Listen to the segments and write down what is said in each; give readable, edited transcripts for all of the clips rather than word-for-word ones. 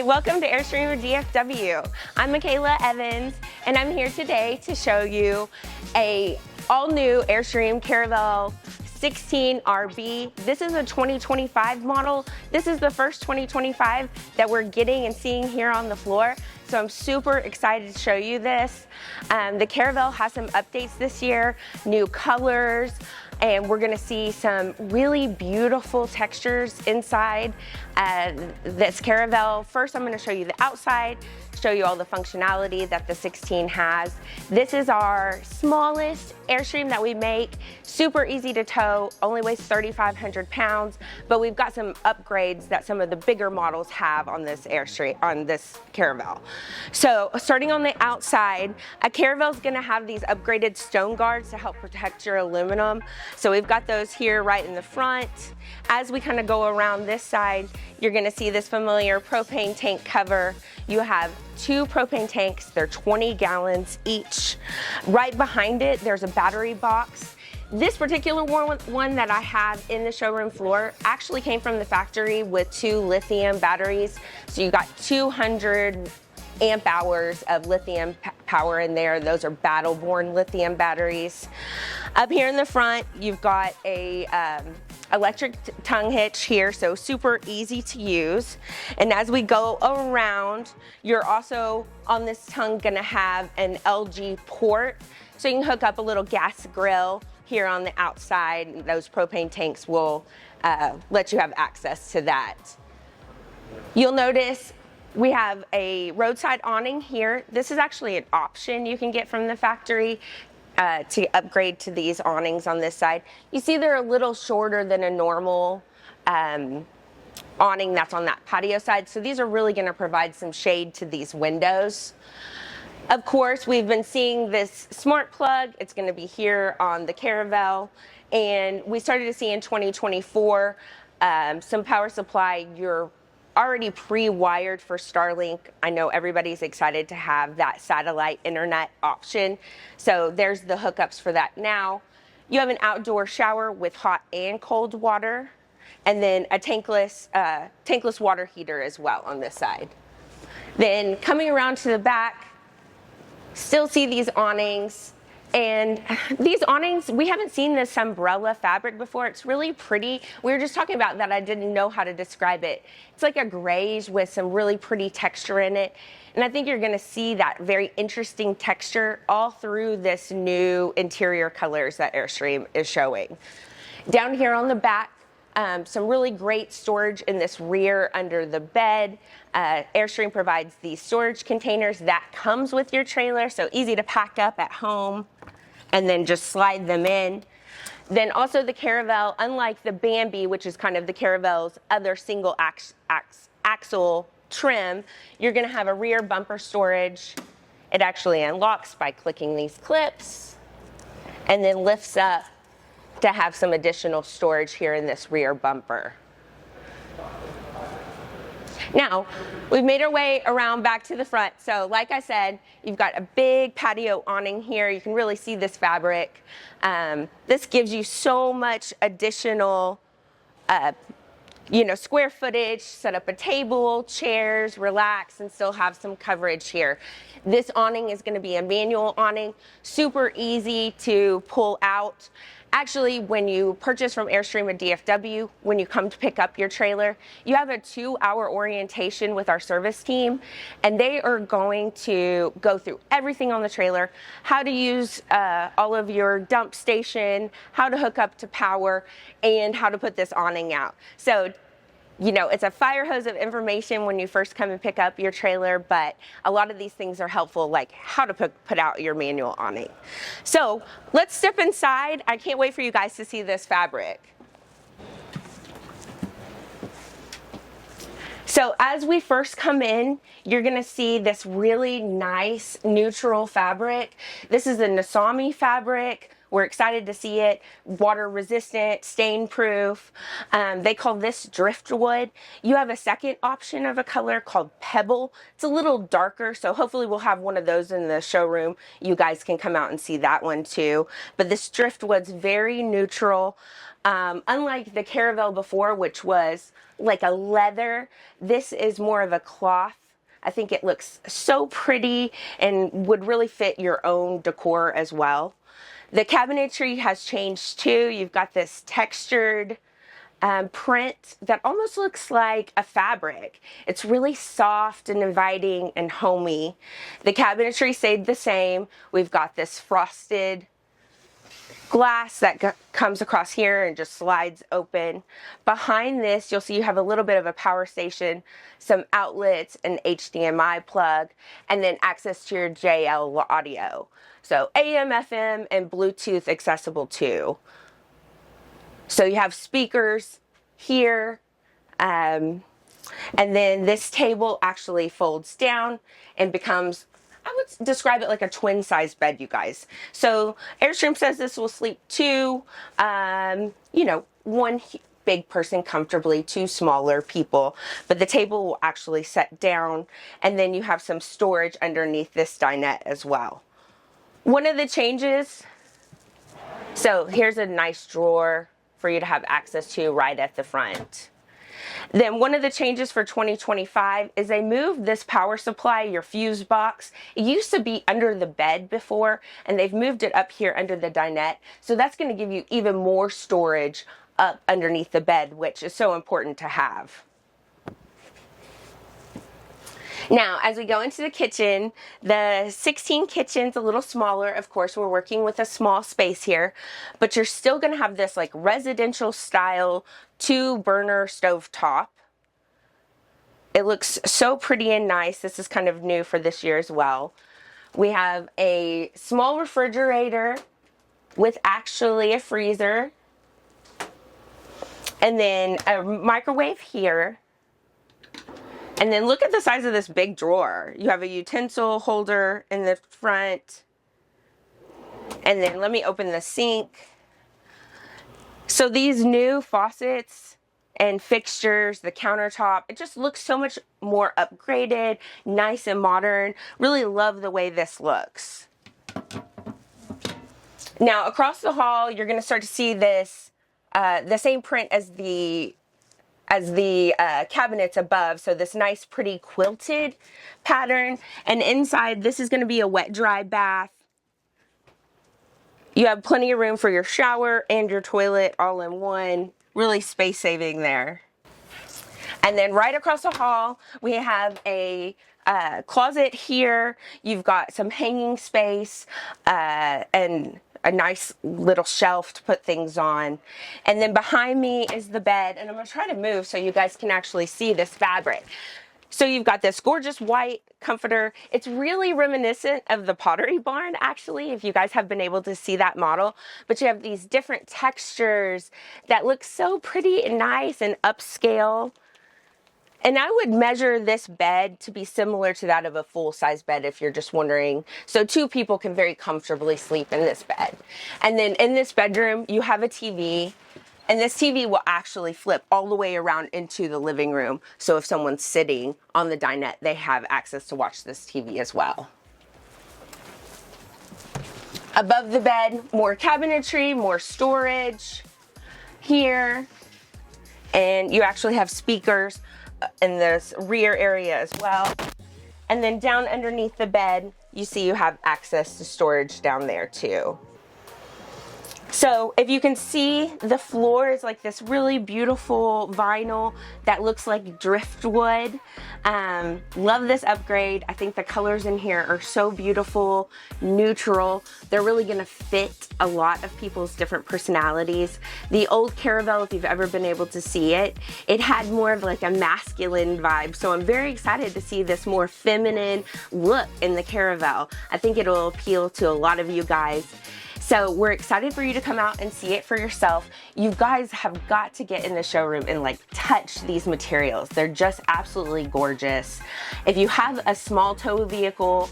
Hi, welcome to Airstream DFW. I'm Michaela Evans, and I'm here today to show you a all-new Airstream Caravel 16RB. This is a 2025 model. This is the first 2025 that we're getting and seeing here on the floor. So I'm super excited to show you this. The Caravel has some updates this year, new colors, and we're gonna see some really beautiful textures inside this Caravel. First, I'm gonna show you the outside, show you all the functionality that the 16 has. This is our smallest Airstream that we make, super easy to tow, only weighs 3,500 pounds, but we've got some upgrades that some of the bigger models have on this Airstream, on this Caravel. So starting on the outside, a Caravel is gonna have these upgraded stone guards to help protect your aluminum. So we've got those here right in the front. As we kind of go around this side, you're gonna see this familiar propane tank cover. You have two propane tanks, they're 20 gallons each. Right behind it, there's a battery box. This particular one that I have in the showroom floor actually came from the factory with 2 lithium batteries. So you got 200 amp hours of lithium power in there. Those are battle-born lithium batteries. Up here in the front, you've got a electric tongue hitch here, so super easy to use. And as we go around, you're also on this tongue gonna have an LG port, so you can hook up a little gas grill here on the outside. Those propane tanks will let you have access to that. You'll notice we have a roadside awning here. This is actually an option you can get from the factory to upgrade to these awnings on this side. You see they're a little shorter than a normal awning that's on that patio side, so these are really gonna provide some shade to these windows. Of course, we've been seeing this smart plug. It's gonna be here on the Caravel, and we started to see in 2024 some power supply. You're already pre-wired for Starlink. I know everybody's excited to have that satellite internet option. So there's the hookups for that now. You have an outdoor shower with hot and cold water, and then a tankless water heater as well on this side. Then coming around to the back, still see these awnings. And these awnings, we haven't seen this umbrella fabric before. It's really pretty. We were just talking about that. I didn't know how to describe it. It's like a grayish with some really pretty texture in it. And I think you're gonna see that very interesting texture all through this new interior colors that Airstream is showing. Down here on the back, some really great storage in this rear under the bed. Airstream provides these storage containers that comes with your trailer, so easy to pack up at home and then just slide them in. Then also the Caravel, unlike the Bambi, which is kind of the Caravel's other single axle trim, you're gonna have a rear bumper storage. It actually unlocks by clicking these clips and then lifts up to have some additional storage here in this rear bumper. Now, we've made our way around back to the front. So like I said, you've got a big patio awning here. You can really see this fabric. This gives you so much additional square footage, set up a table, chairs, relax, and still have some coverage here. This awning is gonna be a manual awning, super easy to pull out. Actually, when you purchase from Airstream or DFW, when you come to pick up your trailer, you have a 2-hour orientation with our service team, and they are going to go through everything on the trailer, how to use all of your dump station, how to hook up to power, and how to put this awning out. So, you know, it's a fire hose of information when you first come and pick up your trailer, but a lot of these things are helpful, like how to put out your manual awning. So let's step inside. I can't wait for you guys to see this fabric. So as we first come in, you're gonna see this really nice neutral fabric. This is a Nasami fabric We're excited to see it. Water resistant, stain proof. They call this driftwood. You have a second option of a color called pebble. It's a little darker, so hopefully we'll have one of those in the showroom. You guys can come out and see that one too. But this driftwood's very neutral. Unlike the Caravel before, which was like a leather, this is more of a cloth. I think it looks so pretty and would really fit your own decor as well. The cabinetry has changed too. You've got this textured print that almost looks like a fabric. It's really soft and inviting and homey. The cabinetry stayed the same. We've got this frosted glass that comes across here and just slides open. Behind this, you'll see you have a little bit of a power station, some outlets, an HDMI plug, and then access to your JL audio. So AM, FM, and Bluetooth accessible too. So you have speakers here, and then this table actually folds down and becomes, I would describe it like a twin size bed, you guys. So Airstream says this will sleep two, you know, one big person comfortably, two smaller people, but the table will actually set down, and then you have some storage underneath this dinette as well. One of the changes, so here's a nice drawer for you to have access to right at the front. Then one of the changes for 2025 is they moved this power supply, your fuse box. It used to be under the bed before, and they've moved it up here under the dinette. So that's going to give you even more storage up underneath the bed, which is so important to have. Now, as we go into the kitchen, the 16 kitchen's a little smaller. Of course, we're working with a small space here, but you're still going to have this like residential style 2-burner stove top. It looks so pretty and nice. This is kind of new for this year as well. We have a small refrigerator with actually a freezer, and then a microwave here. And then look at the size of this big drawer. You have a utensil holder in the front. And then let me open the sink. So these new faucets and fixtures, the countertop, it just looks so much more upgraded, nice and modern. Really love the way this looks. Now across the hall, you're gonna start to see this, the same print as the cabinets above, so this nice pretty quilted pattern. And inside, this is going to be a wet dry bath. You have plenty of room for your shower and your toilet all in one. Really space saving there. And then right across the hall, we have a closet here. You've got some hanging space and a nice little shelf to put things on. And then behind me is the bed, and I'm gonna try to move so you guys can actually see this fabric. So you've got this gorgeous white comforter. It's really reminiscent of the Pottery Barn, actually, if you guys have been able to see that model. But you have these different textures that look so pretty and nice and upscale. And I would measure this bed to be similar to that of a full-size bed, if you're just wondering. So 2 people can very comfortably sleep in this bed. And then in this bedroom, you have a TV. And this TV will actually flip all the way around into the living room. So if someone's sitting on the dinette, they have access to watch this TV as well. Above the bed, more cabinetry, more storage here. And you actually have speakers in this rear area as well. And then down underneath the bed, you see you have access to storage down there too. So if you can see, the floor is like this really beautiful vinyl that looks like driftwood. Love this upgrade. I think the colors in here are so beautiful, neutral. They're really gonna fit a lot of people's different personalities. The old Caravel, if you've ever been able to see it, it had more of like a masculine vibe. So I'm very excited to see this more feminine look in the Caravel. I think it'll appeal to a lot of you guys. So we're excited for you to come out and see it for yourself. You guys have got to get in the showroom and like touch these materials. They're just absolutely gorgeous. If you have a small tow vehicle,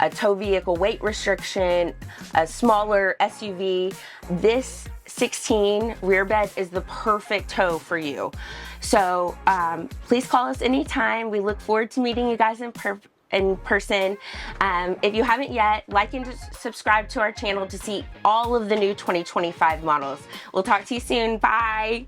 a tow vehicle weight restriction, a smaller SUV, this 16 rear bed is the perfect tow for you. So please call us anytime. We look forward to meeting you guys in person. If you haven't yet, like and subscribe to our channel to see all of the new 2025 models. We'll talk to you soon. Bye.